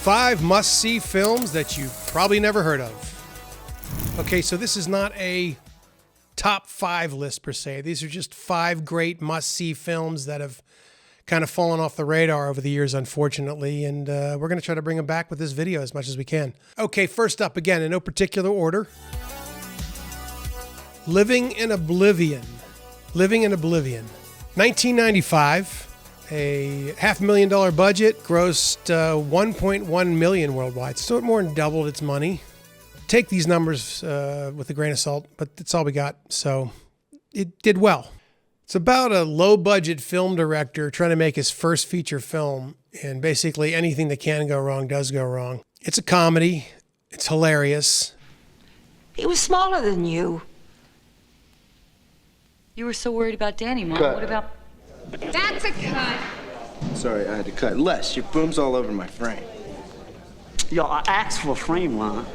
5 must-see films that you've probably never heard of. Okay, so this is not a top 5 list per se. These are just 5 great must-see films that have kind of fallen off the radar over the years, unfortunately, and we're going to try to bring them back with this video as much as we can. Okay, first up, again, in no particular order, Living in Oblivion. Living in Oblivion. 1995. A $500,000 budget, grossed 1.1 million worldwide, so it more than doubled its money. Take these numbers with a grain of salt, but that's all we got, so it did well. It's about a low-budget film director trying to make his first feature film, and basically anything that can go wrong does go wrong. It's a comedy. It's hilarious. He was smaller than you. You were so worried about Danny, Mom. Cut. What about... That's a cut. Sorry, I had to cut. Les, your boom's all over my frame. Yo, I asked for a frame line.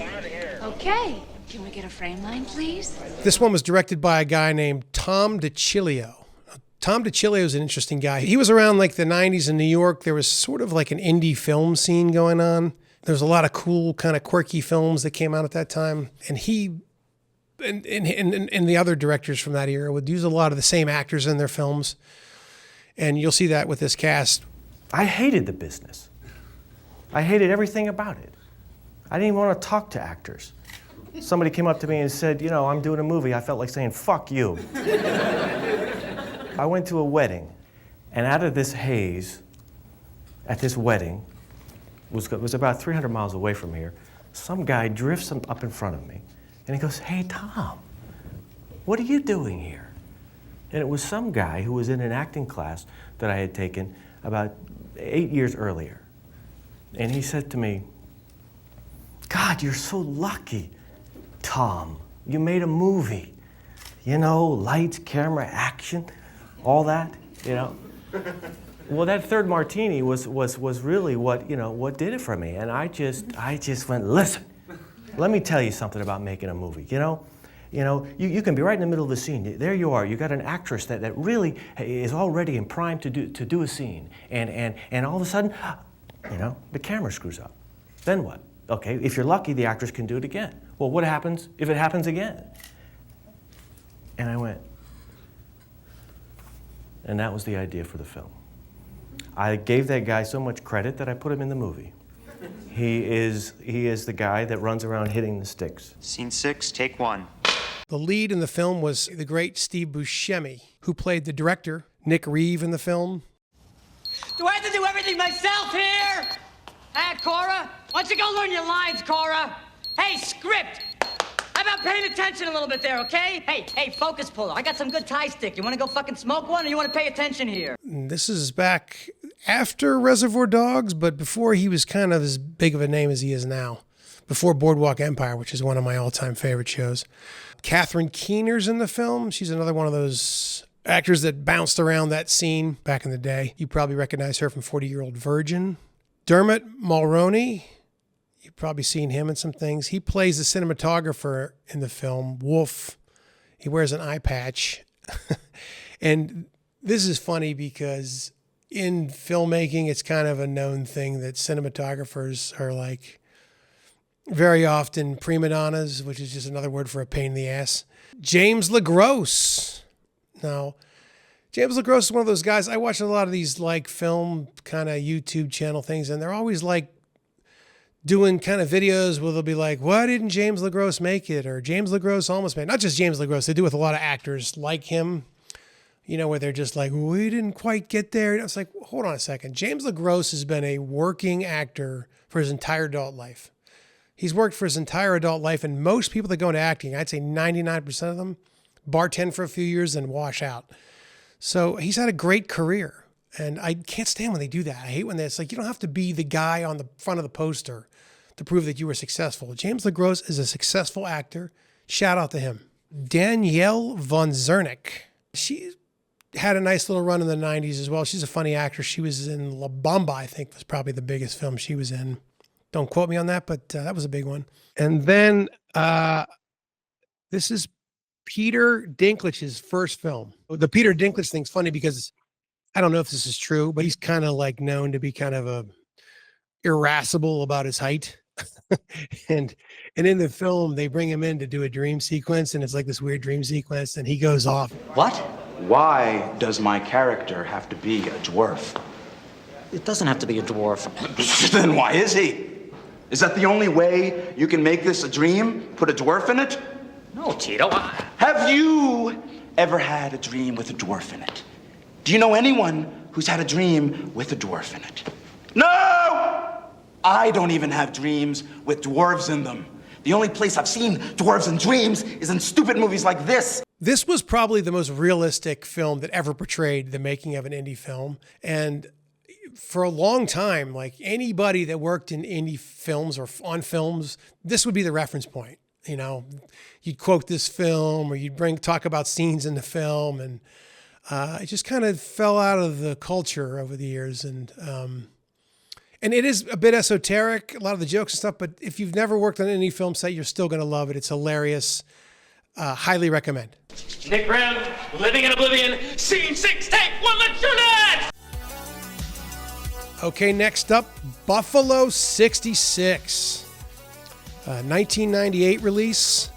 Okay. Can we get a frame line, please? This one was directed by a guy named Tom DiCilio. Tom DiCilio is an interesting guy. He was around like the 90s in New York. There was sort of like an indie film scene going on. There was a lot of cool, kind of quirky films that came out at that time. And he and the other directors from that era would use a lot of the same actors in their films. And you'll see that with this cast. I hated the business. I hated everything about it. I didn't even want to talk to actors. Somebody came up to me and said, you know, I'm doing a movie. I felt like saying, fuck you. I went to a wedding, and out of this haze, at this wedding, was about 300 miles away from here, some guy drifts up in front of me, and he goes, hey, Tom, what are you doing here? And it was some guy who was in an acting class that I had taken about 8 years earlier. And he said to me, God, you're so lucky, Tom. You made a movie. You know, lights, camera, action, all that, you know. Well, that third martini was really what, you know, what did it for me. And I just went, listen, let me tell you something about making a movie, you know. You can be right in the middle of the scene. There you are. You got an actress that really is all ready and primed to do a scene, and all of a sudden, you know, the camera screws up. Then what? Okay, if you're lucky, the actress can do it again. Well, what happens if it happens again? And I went, and that was the idea for the film. I gave that guy so much credit that I put him in the movie. He is the guy that runs around hitting the sticks. Scene 6, take 1. The lead in the film was the great Steve Buscemi, who played the director, Nick Reeve, in the film. Do I have to do everything myself here? Hey, Cora, why don't you go learn your lines, Cora? Hey, script. How about paying attention a little bit there, okay? Hey, focus puller. I got some good tie stick. You want to go fucking smoke one, or you want to pay attention here? This is back after Reservoir Dogs, but before he was kind of as big of a name as he is now. Before Boardwalk Empire, which is one of my all-time favorite shows. Catherine Keener's in the film. She's another one of those actors that bounced around that scene back in the day. You probably recognize her from 40-Year-Old Virgin. Dermot Mulroney, you've probably seen him in some things. He plays the cinematographer in the film, Wolf. He wears an eye patch. And this is funny because in filmmaking, it's kind of a known thing that cinematographers are like very often prima donnas, which is just another word for a pain in the ass. James LaGrosse. Now, James LaGrosse is one of those guys. I watch a lot of these like film kind of YouTube channel things, and they're always like doing kind of videos where they'll be like, why didn't James LaGrosse make it? Or James LaGrosse almost made it. Not just James LaGrosse. They do with a lot of actors like him, you know, where they're just like, we didn't quite get there. And it's like, hold on a second. James LaGrosse has been a working actor for his entire adult life. He's worked for his entire adult life, and most people that go into acting, I'd say 99% of them, bartend for a few years and wash out. So he's had a great career, and I can't stand when they do that. I hate when it's like, you don't have to be the guy on the front of the poster to prove that you were successful. James LaGrosse is a successful actor. Shout out to him. Danielle von Zernick. She had a nice little run in the 90s as well. She's a funny actress. She was in La Bamba, I think, was probably the biggest film she was in. Don't quote me on that, but that was a big one. And then this is Peter Dinklage's first film. The Peter Dinklage thing's funny because I don't know if this is true, but he's kind of like known to be kind of irascible about his height. and in the film they bring him in to do a dream sequence, and it's like this weird dream sequence, and he goes off. What? Why does my character have to be a dwarf? It doesn't have to be a dwarf. Then why is he? Is that the only way you can make this a dream? Put a dwarf in it? No, Tito. Have you ever had a dream with a dwarf in it? Do you know anyone who's had a dream with a dwarf in it? No! I don't even have dreams with dwarves in them. The only place I've seen dwarves in dreams is in stupid movies like this. This was probably the most realistic film that ever portrayed the making of an indie film. And for a long time, like anybody that worked in indie films or on films, this would be the reference point. You know, you'd quote this film, or you'd talk about scenes in the film, and it just kind of fell out of the culture over the years. And it is a bit esoteric, a lot of the jokes and stuff, but if you've never worked on any film set, you're still going to love it. It's hilarious. Highly recommend. Nick Graham, Living in Oblivion, Scene 6, take 1, let's shoot it! Okay, next up, Buffalo 66. 1998 release,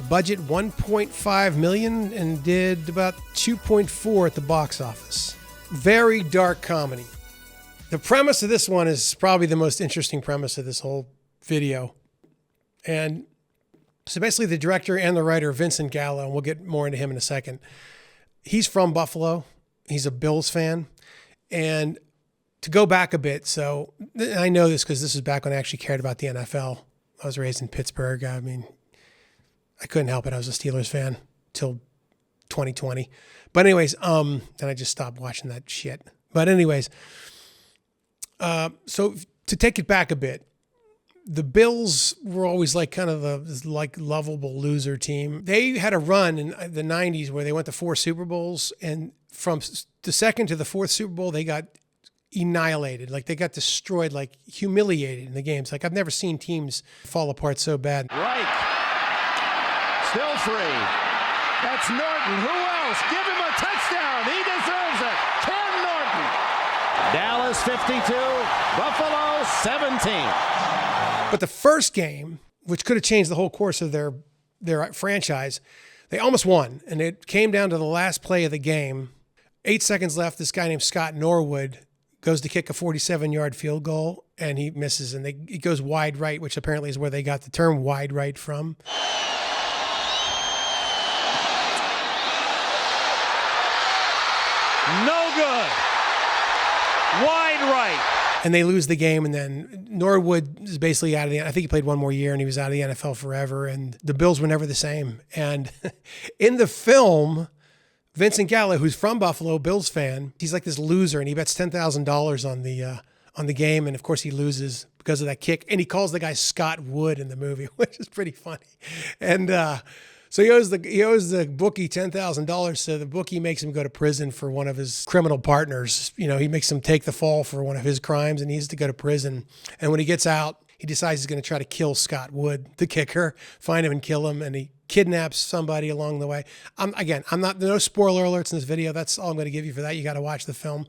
budget $1.5 million, and did about $2.4 at the box office. Very dark comedy. The premise of this one is probably the most interesting premise of this whole video. And so basically the director and the writer, Vincent Gallo, and we'll get more into him in a second. He's from Buffalo. He's a Bills fan. And to go back a bit, so I know this because this is back when I actually cared about the NFL. I was raised in Pittsburgh. I mean, I couldn't help it. I was a Steelers fan till 2020. But anyways, then I just stopped watching that shit. But anyways, so to take it back a bit, the Bills were always like kind of this like lovable loser team. They had a run in the 90s where they went to 4 Super Bowls, and from the second to the 4th Super Bowl, they got annihilated. Like they got destroyed, like humiliated in the games. Like I've never seen teams fall apart so bad. Reich. Still free. That's Norton. Who else? Give him a touchdown. He deserves it. Ken Norton. Dallas 52, Buffalo 17. But the first game, which could have changed the whole course of their franchise, they almost won. And it came down to the last play of the game. 8 seconds left. This guy named Scott Norwood goes to kick a 47-yard field goal, and he misses, and it goes wide right, which apparently is where they got the term wide right from. No good. Wide right. And they lose the game, and then Norwood is basically out of I think he played one more year, and he was out of the NFL forever, and the Bills were never the same. And in the film, Vincent Gallo, who's from Buffalo, Bills fan, he's like this loser, and he bets $10,000 on the game, and of course he loses because of that kick. And he calls the guy Scott Wood in the movie, which is pretty funny. And so he owes the bookie $10,000. So the bookie makes him go to prison for one of his criminal partners. You know, he makes him take the fall for one of his crimes, and he has to go to prison. And when he gets out, he decides he's going to try to kill Scott Wood, the kicker, find him and kill him, and he kidnaps somebody along the way. No spoiler alerts in this video. That's all I'm going to give you for that. You got to watch the film.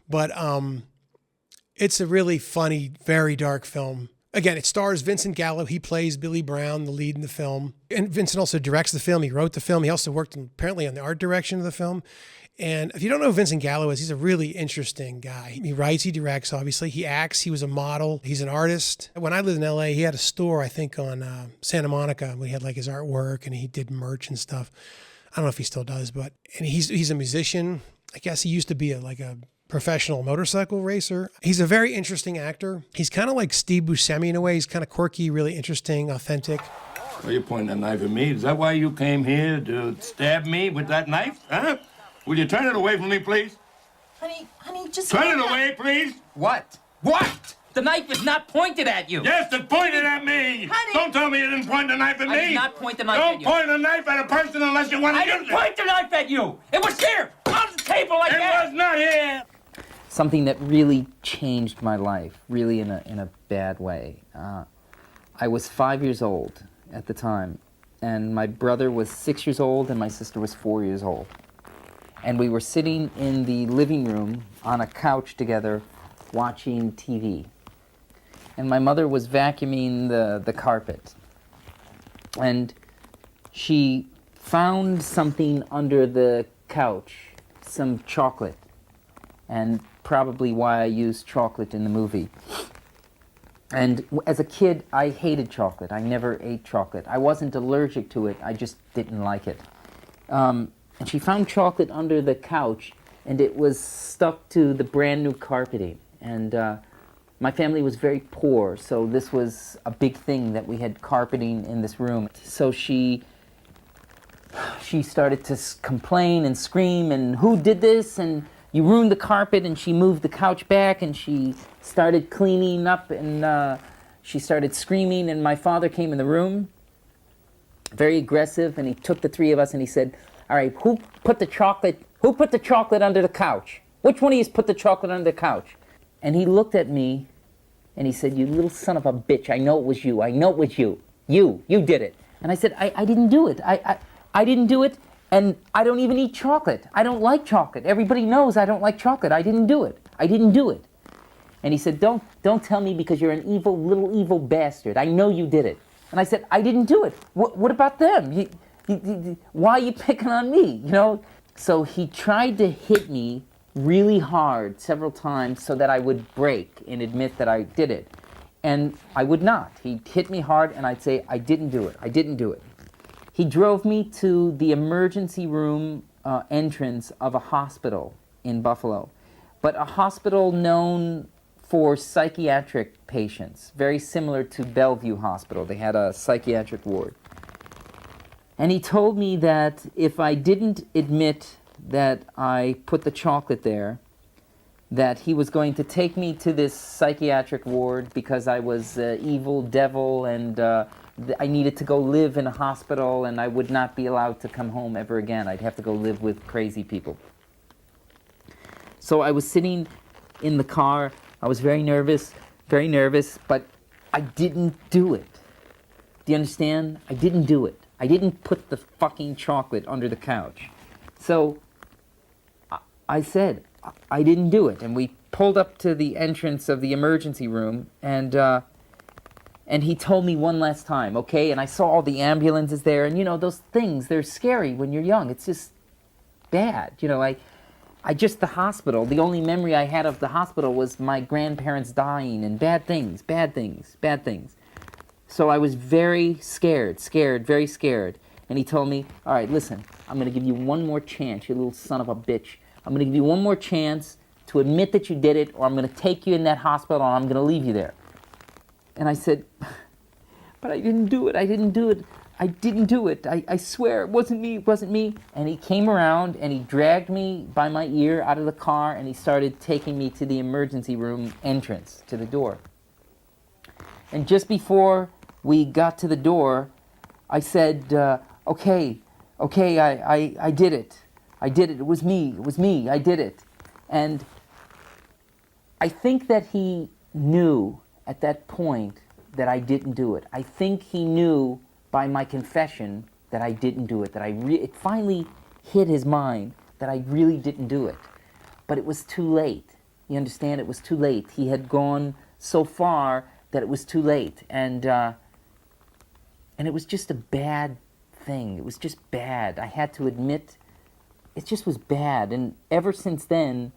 But it's a really funny, very dark film. Again, it stars Vincent Gallo. He plays Billy Brown, the lead in the film. And Vincent also directs the film. He wrote the film. He also worked apparently on the art direction of the film. And if you don't know who Vincent Gallo is, he's a really interesting guy. He writes, he directs, obviously. He acts. He was a model. He's an artist. When I lived in LA, he had a store, I think, on Santa Monica. We had like his artwork, and he did merch and stuff. I don't know if he still does, and he's a musician. I guess he used to be a professional motorcycle racer. He's a very interesting actor. He's kind of like Steve Buscemi in a way. He's kind of quirky, really interesting, authentic. Are you pointing that knife at me? Is that why you came here, to stab me with that knife? Huh? Will you turn it away from me, please? Honey, just... Turn it away, please! What? What? The knife is not pointed at you. Yes, it pointed at me! Honey! Don't tell me you didn't point the knife at me! I did not point the knife at you. Don't point a knife at a person unless you want to use it! I didn't point the knife at you! It was here! On the table like that! It was not here! Something that really changed my life, really in a bad way. I was 5 years old at the time, and my brother was 6 years old, and my sister was 4 years old. And we were sitting in the living room on a couch together watching TV. and my mother was vacuuming the carpet. And she found something under the couch, some chocolate, and probably why I used chocolate in the movie. And as a kid, I hated chocolate. I never ate chocolate. I wasn't allergic to it, I just didn't like it. And she found chocolate under the couch, and it was stuck to the brand new carpeting. And my family was very poor, so this was a big thing that we had carpeting in this room. So she started to complain and scream, and who did this? And you ruined the carpet. And she moved the couch back, and she started cleaning up, and she started screaming. And my father came in the room, very aggressive, and he took the three of us and he said, all right, who put the chocolate under the couch? Which one of you put the chocolate under the couch? And he looked at me and he said, you little son of a bitch, I know it was you. I know it was you. You did it. And I said, I didn't do it. I didn't do it, and I don't even eat chocolate. I don't like chocolate. Everybody knows I don't like chocolate. I didn't do it. I didn't do it. And he said, don't tell me because you're an little evil bastard. I know you did it. And I said, I didn't do it. What about them? Why are you picking on me? You know? So he tried to hit me really hard several times so that I would break and admit that I did it. And I would not. He'd hit me hard and I'd say, I didn't do it. I didn't do it. He drove me to the emergency room entrance of a hospital in Buffalo, but a hospital known for psychiatric patients, very similar to Bellevue Hospital. They had a psychiatric ward. And he told me that if I didn't admit that I put the chocolate there, that he was going to take me to this psychiatric ward because I was evil devil, and I needed to go live in a hospital, and I would not be allowed to come home ever again. I'd have to go live with crazy people. So I was sitting in the car. I was very nervous, but I didn't do it. Do you understand? I didn't do it. I didn't put the fucking chocolate under the couch. So I said, I didn't do it. And we pulled up to the entrance of the emergency room, and he told me one last time, okay? And I saw all the ambulances there, and you know, those things, they're scary when you're young. It's just bad. You know, the hospital, the only memory I had of the hospital was my grandparents dying and bad things. So I was very scared, very scared. And he told me, all right, listen, I'm going to give you one more chance, you little son of a bitch. I'm going to give you one more chance to admit that you did it, or I'm going to take you in that hospital and I'm going to leave you there. And I said, but I didn't do it. I swear, it wasn't me. And he came around and he dragged me by my ear out of the car and he started taking me to the emergency room entrance, to the door. And just before we got to the door, I said, okay, I did it. It was me, I did it. And I think that he knew at that point that I didn't do it. I think he knew by my confession that I didn't do it, that it finally hit his mind that I really didn't do it. But it was too late. You understand? It was too late. He had gone so far that it was too late. And it was just a bad thing. It was just bad. I had to admit, it just was bad. And ever since then,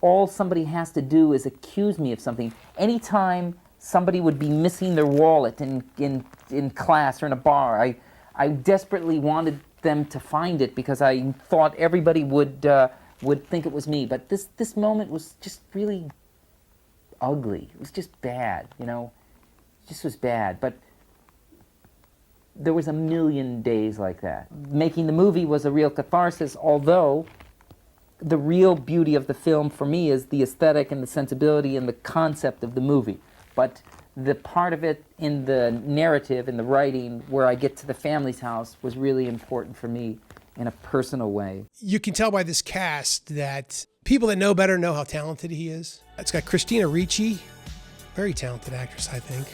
all somebody has to do is accuse me of something. Anytime somebody would be missing their wallet in class or in a bar, I desperately wanted them to find it because I thought everybody would think it was me. But this moment was just really ugly. It was just bad, you know. It just was bad. But there was a million days like that. Making the movie was a real catharsis, although the real beauty of the film for me is the aesthetic and the sensibility and the concept of the movie. But the part of it in the narrative, in the writing, where I get to the family's house was really important for me in a personal way. You can tell by this cast that people that know better know how talented he is. It's got Christina Ricci, very talented actress, I think.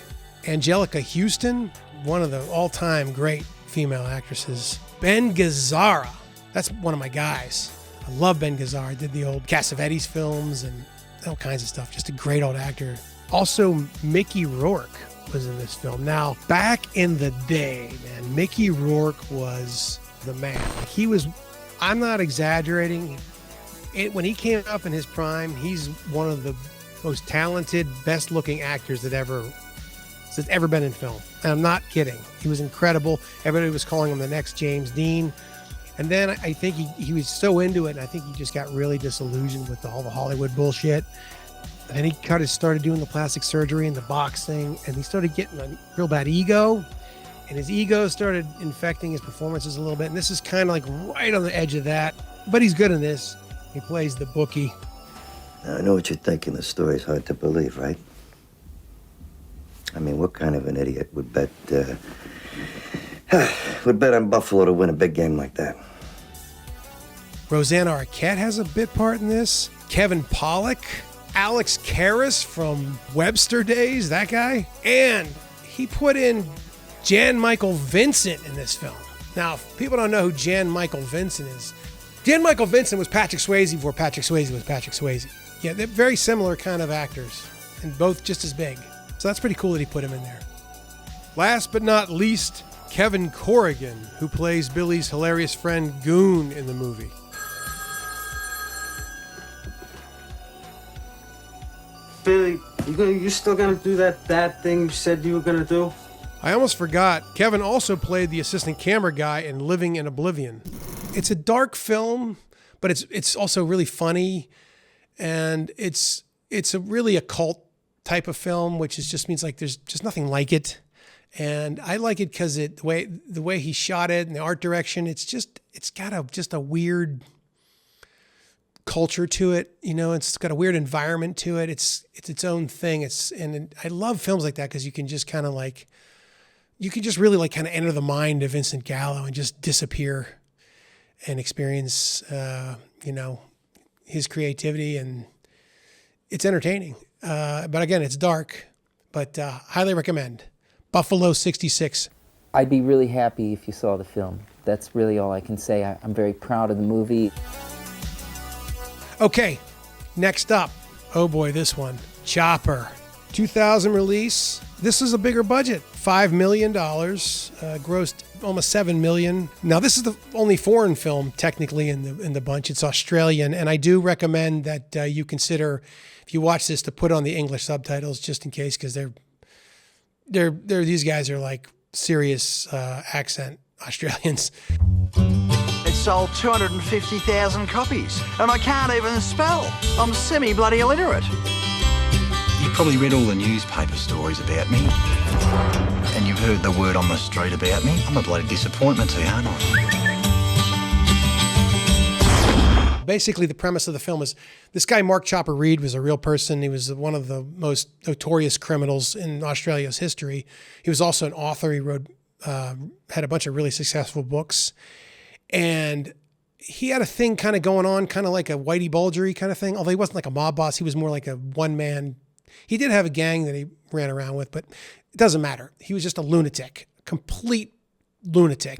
Angelica Houston, one of the all-time great female actresses. Ben Gazzara, that's one of my guys. I love Ben Gazzara. Did the old Cassavetes films and all kinds of stuff. Just a great old actor. Also, Mickey Rourke was in this film. Now, back in the day, man, Mickey Rourke was the man. Like, he was, I'm not exaggerating. When he came up in his prime, he's one of the most talented, best-looking actors that's ever been in film. And I'm not kidding. He was incredible. Everybody was calling him the next James Dean. And then I think he was so into it, and I think he just got really disillusioned with all the Hollywood bullshit. And then he started doing the plastic surgery and the boxing, and he started getting a real bad ego. And his ego started infecting his performances a little bit. And this is kind of like right on the edge of that. But he's good in this. He plays the bookie. Now, I know what you're thinking. The story's hard to believe, right? I mean, what kind of an idiot would bet on Buffalo to win a big game like that? Rosanna Arquette has a bit part in this. Kevin Pollak, Alex Karras from Webster Days, that guy. And he put in Jan Michael Vincent in this film. Now, if people don't know who Jan Michael Vincent is, Jan Michael Vincent was Patrick Swayze before Patrick Swayze was Patrick Swayze. Yeah, they're very similar kind of actors, and both just as big. So that's pretty cool that he put him in there. Last but not least, Kevin Corrigan, who plays Billy's hilarious friend Goon in the movie. Billy, you still gonna do that bad thing you said you were gonna do? I almost forgot, Kevin also played the assistant camera guy in Living in Oblivion. It's a dark film, but it's also really funny, and it's really a cult type of film, which just means like there's just nothing like it. And I like it because the way he shot it and the art direction, it's got just a weird culture to it. You know, it's got a weird environment to it. It's its own thing. I love films like that because you can just kind of like, you can just really like kind of enter the mind of Vincent Gallo and just disappear and experience, his creativity, and it's entertaining. But again, it's dark, but highly recommend. Buffalo 66. I'd be really happy if you saw the film. That's really all I can say. I'm very proud of the movie. Okay, next up. Oh boy, this one. Chopper. 2000 release. This is a bigger budget. $5 million. Grossed almost $7 million. Now, this is the only foreign film technically in the bunch. It's Australian, and I do recommend that you consider, if you watch this, to put on the English subtitles just in case, because these guys are like serious accent Australians. It sold 250,000 copies, and I can't even spell. I'm semi-bloody illiterate. You've probably read all the newspaper stories about me, and you've heard the word on the street about me. I'm a bloody disappointment to you, aren't I? Basically, the premise of the film is this guy, Mark Chopper Reed, was a real person. He was one of the most notorious criminals in Australia's history. He was also an author. He wrote, had a bunch of really successful books. And he had a thing kind of going on, kind of like a Whitey Bulger kind of thing. Although he wasn't like a mob boss, he was more like a one-man. He did have a gang that he ran around with, but it doesn't matter. He was just a lunatic, complete lunatic.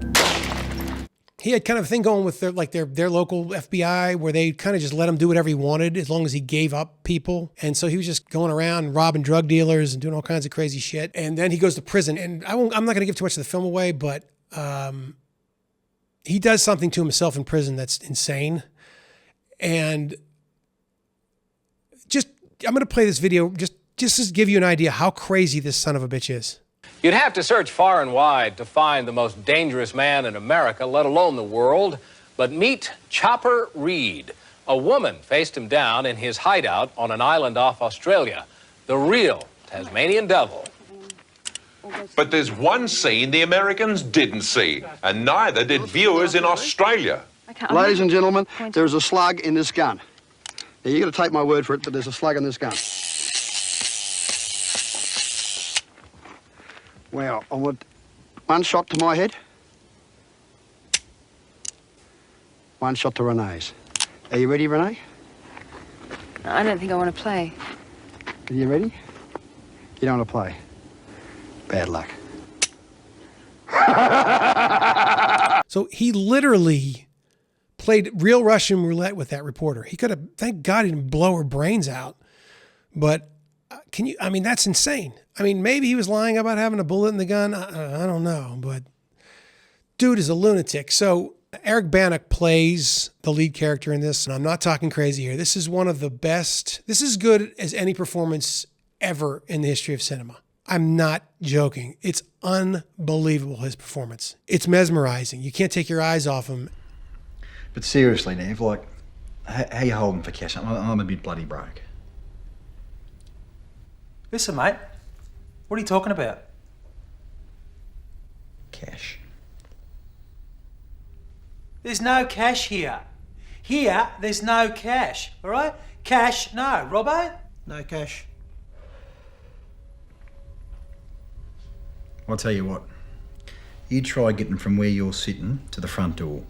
He had kind of a thing going with their local FBI, where they kind of just let him do whatever he wanted as long as he gave up people. And so he was just going around robbing drug dealers and doing all kinds of crazy shit. And then he goes to prison. And I'm not going to give too much of the film away, but he does something to himself in prison that's insane. And I'm going to play this video just to give you an idea how crazy this son of a bitch is. You'd have to search far and wide to find the most dangerous man in America, let alone the world. But meet Chopper Reed. A woman faced him down in his hideout on an island off Australia. The real Tasmanian devil. But there's one scene the Americans didn't see, and neither did viewers in Australia. Ladies and gentlemen, there's a slug in this gun. Now, you got to take my word for it, but there's a slug in this gun. Well, I want one shot to my head, one shot to Renee's. Are you ready, Renee? I don't think I want to play. Are you ready? You don't want to play. Bad luck. So he literally played real Russian roulette with that reporter. He could have, thank God he didn't blow her brains out. But I mean, that's insane. I mean, maybe he was lying about having a bullet in the gun. I don't know, but dude is a lunatic. So Eric Bana plays the lead character in this, and I'm not talking crazy here. This is one of the best. This is good as any performance ever in the history of cinema. I'm not joking. It's unbelievable, his performance. It's mesmerizing. You can't take your eyes off him. But seriously, Nev, like, how you holding for cash? I'm a bit bloody broke. Listen, mate. What are you talking about? Cash. There's no cash here. Here, there's no cash, all right? Cash, no. Robbo? No cash. I'll tell you what. You try getting from where you're sitting to the front door.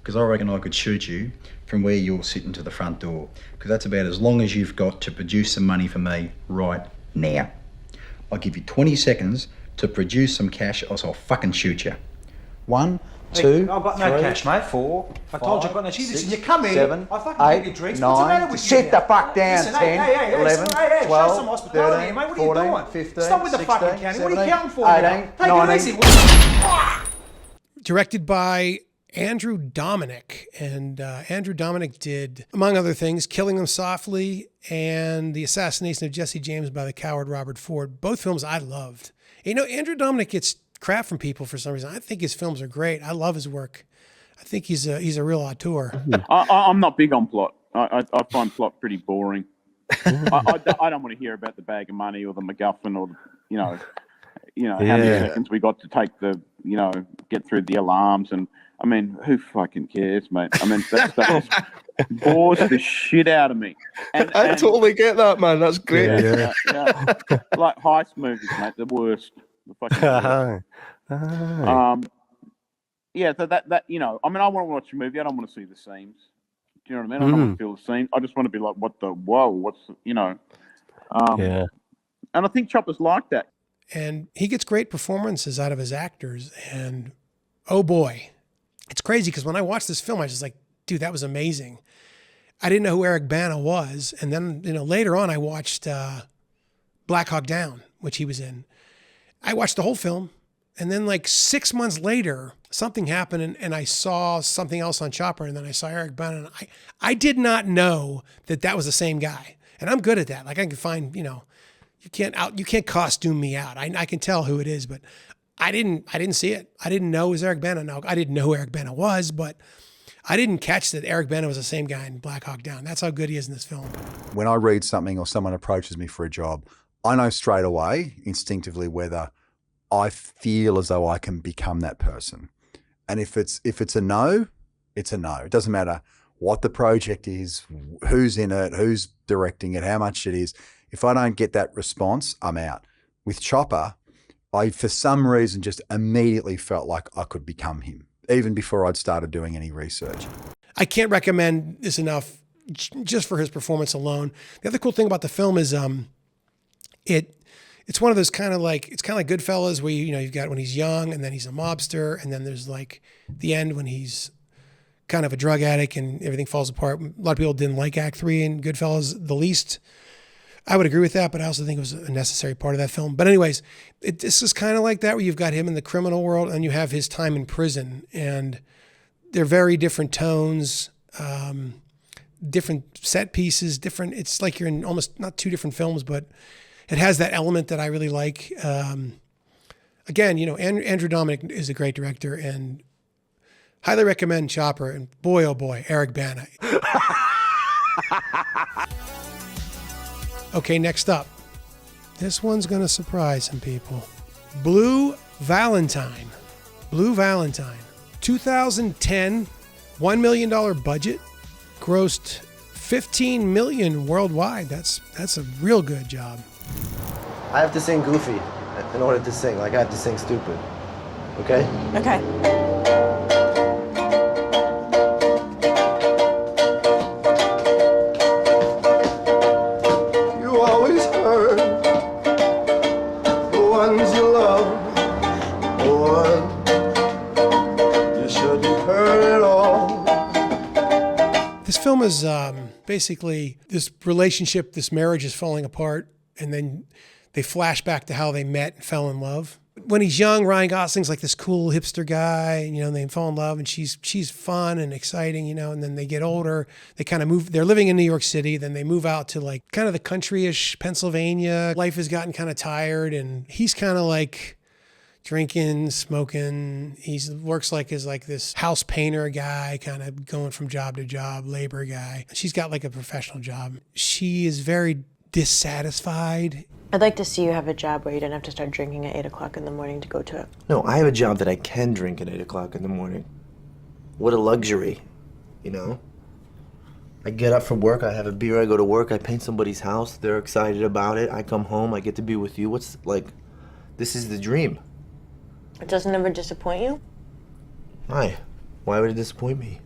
Because I reckon I could shoot you from where you're sitting to the front door. Because that's about as long as you've got to produce some money for me right now. I'll give you 20 seconds to produce some cash, or I'll fucking shoot you. 1, 2, I've got no 3, cash, mate. 4, I told you I've got no cash. Listen, you come in, 7, I fucking 8, give you drinks. 9, What's the matter with you sit now? the fuck down. Listen, 10, 11, show 12, some hospitality here, mate. What 13, are you doing? 15, Stop with the 16, fucking counting. What are you 17, counting for? 18, Take 19. it easy. Directed by Andrew Dominic. And Andrew Dominic did, among other things, Killing Them Softly and The Assassination of Jesse James by the Coward Robert Ford. Both films I loved. You know, Andrew Dominic gets crap from people for some reason. I think his films are great. I love his work. I think he's a real auteur. I'm not big on plot. I find plot pretty boring. I don't want to hear about the bag of money or the MacGuffin or how many seconds we got to take get through the alarms. And I mean, who fucking cares, mate? I mean, that stuff just bores the shit out of me. And I totally get that, man. That's great. Yeah. Like heist movies, mate, the worst. The fucking worst. Yeah, so that I mean, I want to watch a movie. I don't want to see the scenes. Do you know what I mean? I don't want to feel the scenes. I just want to be like, Yeah. And I think Chopper's like that. And he gets great performances out of his actors. And oh boy, it's crazy because when I watched this film, I was just like, dude, that was amazing. I didn't know who Eric Bana was. And then, later on I watched Black Hawk Down, which he was in. I watched the whole film. And then like 6 months later, something happened and I saw something else on Chopper. And then I saw Eric Bana. And I did not know that was the same guy. And I'm good at that. Like I can find, you can't costume me out. I can tell who it is, but I didn't see it. I didn't know it was Eric Bana. Now, I didn't know who Eric Bana was, but I didn't catch that Eric Bana was the same guy in Black Hawk Down. That's how good he is in this film. When I read something or someone approaches me for a job, I know straight away, instinctively, whether I feel as though I can become that person. And if it's a no, it's a no. It doesn't matter what the project is, who's in it, who's directing it, how much it is. If I don't get that response, I'm out. With Chopper, I, for some reason, just immediately felt like I could become him, even before I'd started doing any research. I can't recommend this enough just for his performance alone. The other cool thing about the film is it's one of those kind of like Goodfellas where, you've got when he's young and then he's a mobster. And then there's like the end when he's kind of a drug addict and everything falls apart. A lot of people didn't like Act 3 in Goodfellas the least. I would agree with that, but I also think it was a necessary part of that film. But anyways, this is kind of like that where you've got him in the criminal world and you have his time in prison, and they're very different tones, different set pieces, different. It's like you're in almost not two different films, but it has that element that I really like. Again, Andrew Dominic is a great director and highly recommend Chopper. And boy, oh boy, Eric Bana. Okay, next up. This one's going to surprise some people. Blue Valentine. Blue Valentine. 2010, $1 million budget, grossed $15 million worldwide. That's a real good job. I have to sing goofy in order to sing. Like I have to sing stupid. Okay? Okay. This film is basically this relationship, this marriage is falling apart, and then they flash back to how they met and fell in love. When he's young, Ryan Gosling's like this cool hipster guy, and, you know, they fall in love, and she's fun and exciting, you know, and then they get older, they kind of move, they're living in New York City, then they move out to like kind of the country-ish Pennsylvania. Life has gotten kind of tired, and he's kind of like drinking, smoking. He works like as like this house painter guy, kind of going from job to job, labor guy. She's got like a professional job. She is very dissatisfied. I'd like to see you have a job where you don't have to start drinking at 8 o'clock in the morning to go to it. No, I have a job that I can drink at 8 o'clock in the morning. What a luxury, you know? I get up from work, I have a beer, I go to work, I paint somebody's house, they're excited about it, I come home, I get to be with you. What's, like, this is the dream. It doesn't ever disappoint you? Why? Why would it disappoint me?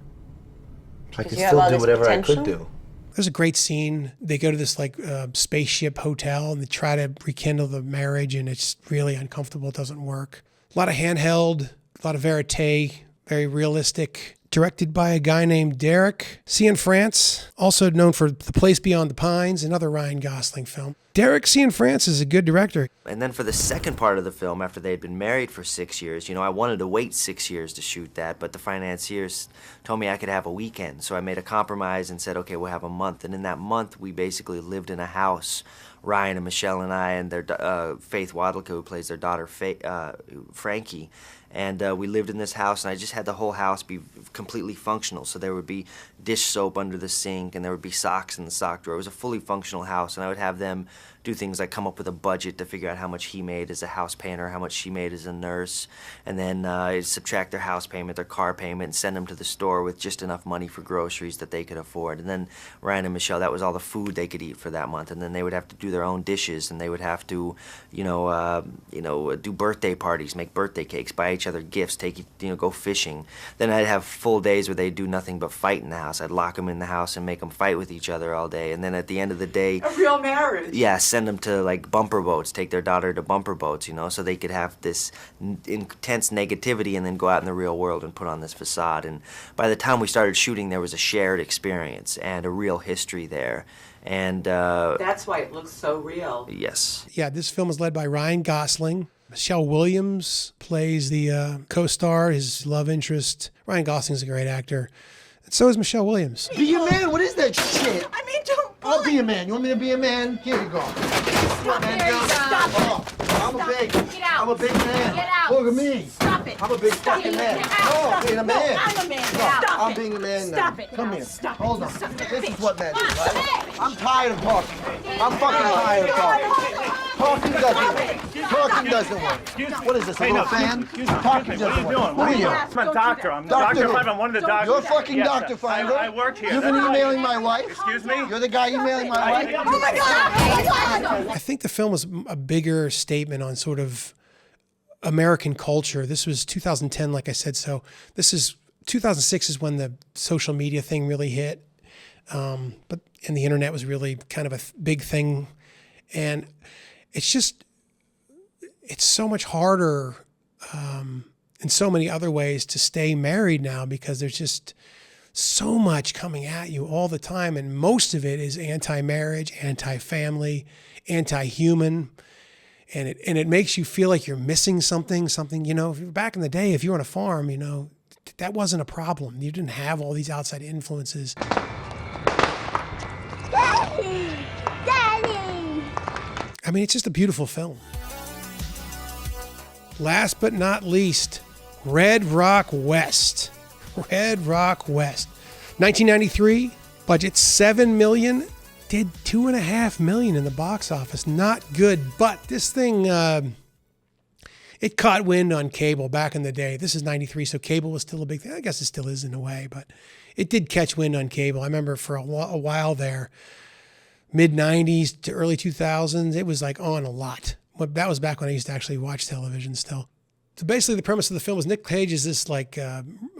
I Because could you have still all do this whatever I potential? could do. There's a great scene. They go to this like spaceship hotel and they try to rekindle the marriage, and it's really uncomfortable. It doesn't work. A lot of handheld, a lot of verite, very realistic. Directed by a guy named Derek Cianfrance, also known for The Place Beyond the Pines, another Ryan Gosling film. Derek Cianfrance is a good director. And then for the second part of the film, after they had been married for 6 years, you know, I wanted to wait 6 years to shoot that, but the financiers told me I could have a weekend. So I made a compromise and said, okay, we'll have a month. And in that month, we basically lived in a house, Ryan and Michelle and I, and their Faith Wadlica, who plays their daughter, Frankie. And we lived in this house, and I just had the whole house be completely functional. So there would be dish soap under the sink, and there would be socks in the sock drawer. It was a fully functional house, and I would have them do things like come up with a budget to figure out how much he made as a house painter, how much she made as a nurse, and then subtract their house payment, their car payment, and send them to the store with just enough money for groceries that they could afford. And then Ryan and Michelle, that was all the food they could eat for that month, and then they would have to do their own dishes, and they would have to, do birthday parties, make birthday cakes, buy each other gifts, go fishing. Then I'd have full days where they'd do nothing but fight in the house. I'd lock them in the house and make them fight with each other all day, and then at the end of the day, A real marriage. yeah, send them to like bumper boats, take their daughter to bumper boats, so they could have this intense negativity and then go out in the real world and put on this facade. And by the time we started shooting, there was a shared experience and a real history there. And That's why it looks so real. yes. Yeah, this film is led by Ryan Gosling. Michelle Williams plays the co-star, his love interest. Ryan Gosling's a great actor. And so is Michelle Williams. Be a man, what is that shit? I mean, don't. I'll be a man. You want me to be a man? Here you go. Stop Man there, down. stop. I'm a big. Get out. I'm a big man. Get out. Look at me. Stop it. I'm a big Stop fucking it. man. Get No, out. I'm being a No, man. I'm a man. No, Stop I'm it. being a man now. Stop it. Come here. Stop it. Hold on. Stop it. This is what man is, right? I'm tired of talking. I'm fucking tired of talking. Talking doesn't work. Talking doesn't work. What is this, a little fan? Talking doesn't work. What are you? I'm a doctor. I'm Doctor Dr. who? Finder. I'm one of the doctors. You're fucking Yes, Dr. sir. Finder. I work here. You've been That's right. emailing my wife? Excuse me? You're the guy emailing my wife? Oh my God! I think the film was a bigger statement on sort of American culture. This was 2010, like I said. So this is 2006 is when the social media thing really hit. And the internet was really kind of a big thing. And it's so much harder in so many other ways to stay married now because there's just so much coming at you all the time. And most of it is anti-marriage, anti-family, anti-human. And it makes you feel like you're missing something, back in the day, if you were on a farm, that wasn't a problem. You didn't have all these outside influences. Daddy! Daddy! I mean, it's just a beautiful film. Last but not least, Red Rock West. Red Rock West. 1993, budget $7 million, did $2.5 million in the box office. Not good, but this thing, it caught wind on cable back in the day. This is 93, so cable was still a big thing. I guess it still is in a way, but it did catch wind on cable. I remember for a while there, mid-90s to early 2000s, it was like on a lot. That was back when I used to actually watch television still. So basically the premise of the film is Nick Cage is this like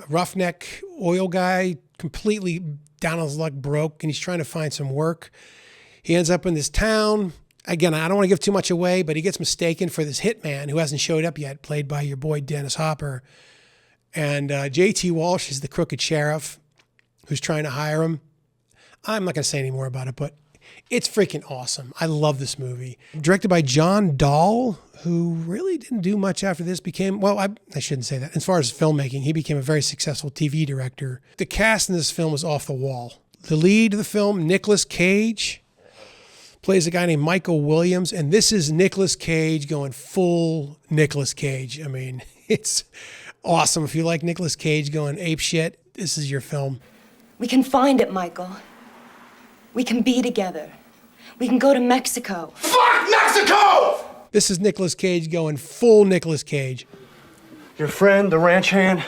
roughneck oil guy, completely down on his luck, broke, and he's trying to find some work. He ends up in this town. Again, I don't want to give too much away, but he gets mistaken for this hitman who hasn't showed up yet, played by your boy Dennis Hopper. And J.T. Walsh is the crooked sheriff who's trying to hire him. I'm not going to say any more about it, but it's freaking awesome. I love this movie. Directed by John Dahl, who really didn't do much after this. I shouldn't say that. As far as filmmaking, he became a very successful TV director. The cast in this film was off the wall. The lead of the film, Nicolas Cage, plays a guy named Michael Williams, and this is Nicolas Cage going full Nicolas Cage. I mean, it's awesome. If you like Nicolas Cage going ape shit, this is your film. We can find it, Michael. We can be together. We can go to Mexico. Fuck Mexico! This is Nicolas Cage going full Nicolas Cage. Your friend, the ranch hand,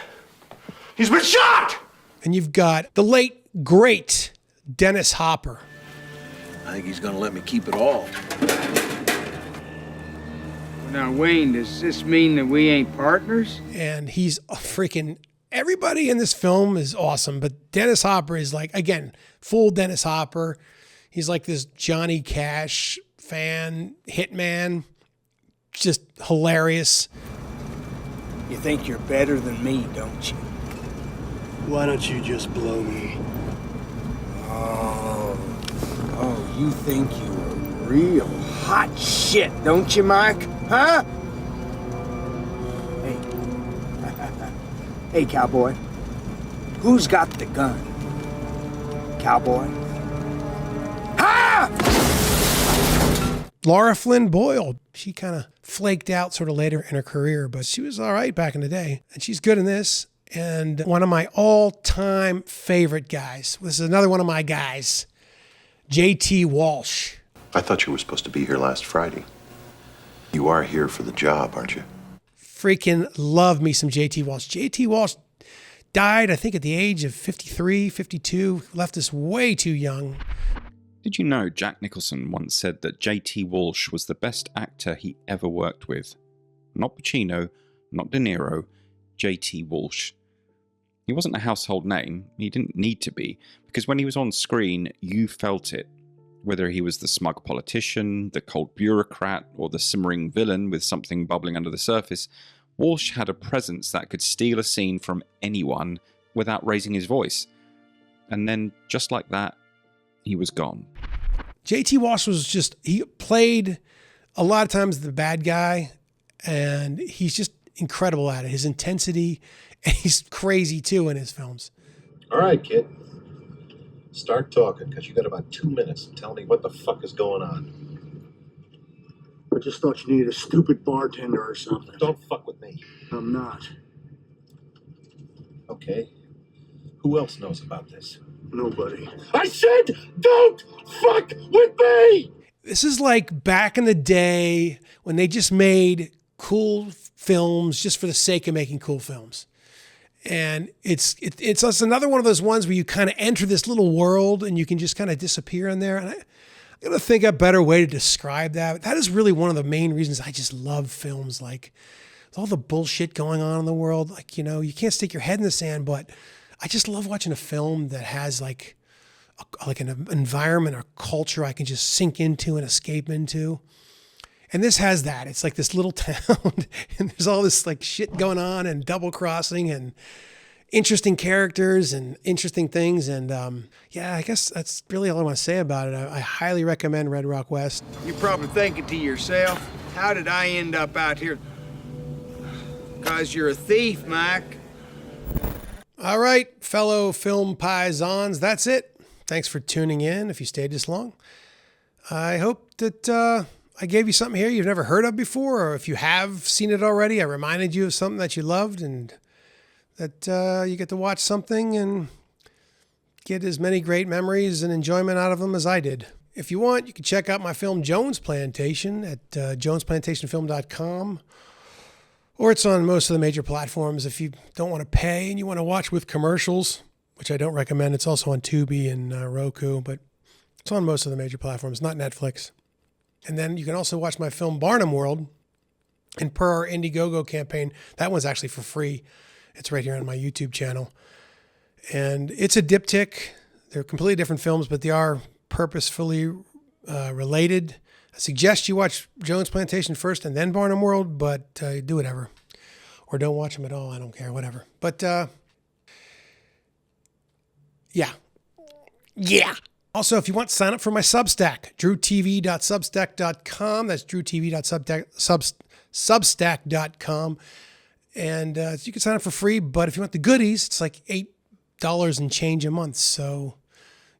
he's been shot! And you've got the late, great Dennis Hopper. I think he's gonna let me keep it all. Now, Wayne, does this mean that we ain't partners? And he's freaking... Everybody in this film is awesome, but Dennis Hopper is like, again, full Dennis Hopper. He's like this Johnny Cash fan, hitman, just hilarious. You think you're better than me, don't you? Why don't you just blow me? Oh, you think you're real hot shit, don't you, Mike? Huh? Hey, cowboy. Who's got the gun? Cowboy? Ha! Laura Flynn Boyle, she kind of flaked out sort of later in her career, but she was all right back in the day. And she's good in this. And one of my all-time favorite guys. This is another one of my guys, J.T. Walsh. I thought you were supposed to be here last Friday. You are here for the job, aren't you? Freaking love me some J.T. Walsh. J.T. Walsh died, I think, at the age of 53, 52. Left us way too young. Did you know Jack Nicholson once said that J.T. Walsh was the best actor he ever worked with? Not Pacino, not De Niro, J.T. Walsh. He wasn't a household name. He didn't need to be, because when he was on screen, you felt it. Whether he was the smug politician, the cold bureaucrat, or the simmering villain with something bubbling under the surface, Walsh had a presence that could steal a scene from anyone without raising his voice. And then, just like that, he was gone. J.T. Walsh he played a lot of times the bad guy, and he's just incredible at it. His intensity, and he's crazy too in his films. All right, kid. Start talking, because you got about 2 minutes to tell me what the fuck is going on. I just thought you needed a stupid bartender or something. Don't fuck with me. I'm not. Okay. Who else knows about this? Nobody. I said, don't fuck with me! This is like back in the day when they just made cool films just for the sake of making cool films. And it's another one of those ones where you kind of enter this little world and you can just kind of disappear in there. And I'm going to think a better way to describe that. That is really one of the main reasons I just love films. Like all the bullshit going on in the world. Like, you can't stick your head in the sand, but I just love watching a film that has like an environment or culture I can just sink into and escape into. And this has that. It's like this little town and there's all this like shit going on and double crossing and interesting characters and interesting things. And I guess that's really all I want to say about it. I highly recommend Red Rock West. You're probably thinking to yourself, how did I end up out here? 'Cause you're a thief, Mike. All right, fellow film paisans, that's it. Thanks for tuning in if you stayed this long. I hope that I gave you something here you've never heard of before, or if you have seen it already, I reminded you of something that you loved and that you get to watch something and get as many great memories and enjoyment out of them as I did. If you want, you can check out my film Jones Plantation at jonesplantationfilm.com, or it's on most of the major platforms. If you don't want to pay and you want to watch with commercials, which I don't recommend, it's also on Tubi and Roku, but it's on most of the major platforms, not Netflix. And then you can also watch my film Barnum World. And per our Indiegogo campaign, that one's actually for free. It's right here on my YouTube channel. And it's a diptych. They're completely different films, but they are purposefully related. I suggest you watch Jones Plantation first and then Barnum World, but do whatever. Or don't watch them at all. I don't care, whatever. But yeah. Also, if you want to sign up for my Substack, drewtv.substack.com. That's drewtv.substack.com. And you can sign up for free, but if you want the goodies, it's like $8 and change a month. So,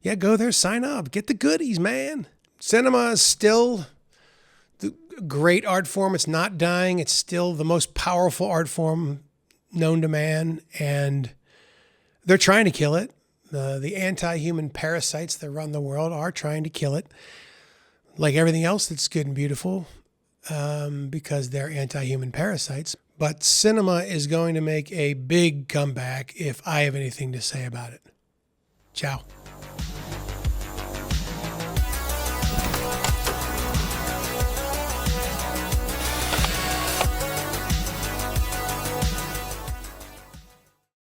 yeah, go there, sign up, get the goodies, man. Cinema is still the great art form. It's not dying. It's still the most powerful art form known to man, and they're trying to kill it. The anti-human parasites that run the world are trying to kill it, like everything else that's good and beautiful, because they're anti-human parasites. But cinema is going to make a big comeback if I have anything to say about it. Ciao.